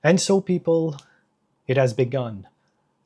And so, people, it has begun.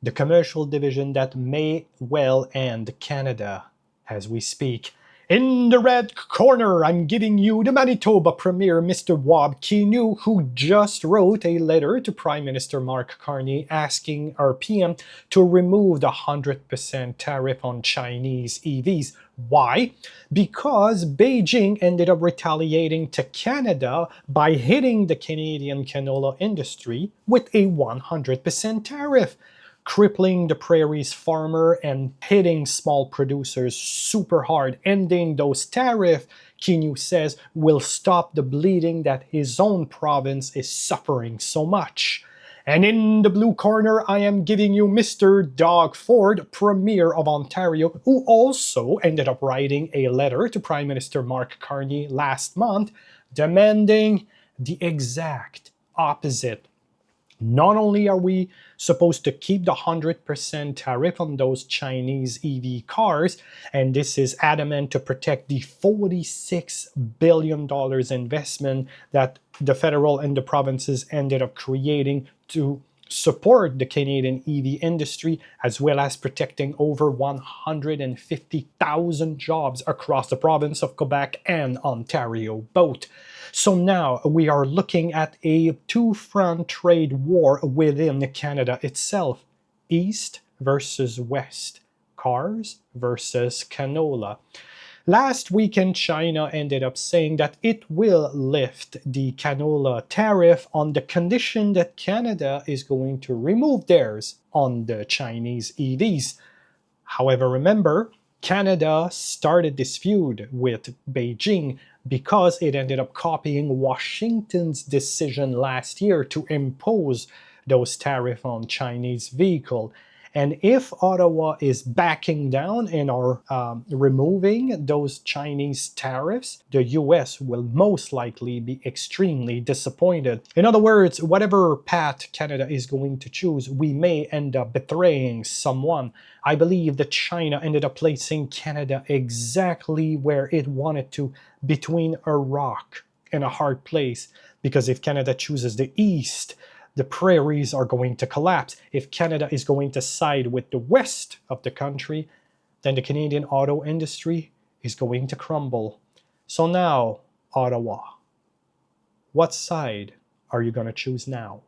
The commercial division that may well end Canada as we speak. In the red corner, I'm giving you the Manitoba Premier, Mr. Wab Kinew, who just wrote a letter to Prime Minister Mark Carney asking our PM to remove the 100% tariff on Chinese EVs. Why? Because Beijing ended up retaliating to Canada by hitting the Canadian canola industry with a 100% tariff, crippling the prairie's farmer and hitting small producers super hard. Ending those tariffs, Kinew says, will stop the bleeding that his own province is suffering so much. And in the blue corner, I am giving you Mr. Doug Ford, Premier of Ontario, who also ended up writing a letter to Prime Minister Mark Carney last month, demanding the exact opposite. Not only are we supposed to keep the 100% tariff on those Chinese EV cars, and this is adamant to protect the $46 billion investment that the federal and the provinces ended up creating to support the Canadian EV industry, as well as protecting over 150,000 jobs across the province of Quebec and Ontario both. So now we are looking at a two-front trade war within Canada itself. East versus West. Cars versus canola. Last weekend, China ended up saying that it will lift the canola tariff on the condition that Canada is going to remove theirs on the Chinese EVs. However, remember, Canada started this feud with Beijing because it ended up copying Washington's decision last year to impose those tariffs on Chinese vehicles. And if Ottawa is backing down and are removing those Chinese tariffs, the US will most likely be extremely disappointed. In other words, whatever path Canada is going to choose, we may end up betraying someone. I believe that China ended up placing Canada exactly where it wanted to, between a rock and a hard place. Because if Canada chooses the East, the prairies are going to collapse. If Canada is going to side with the west of the country, then the Canadian auto industry is going to crumble. So now, Ottawa, what side are you going to choose now?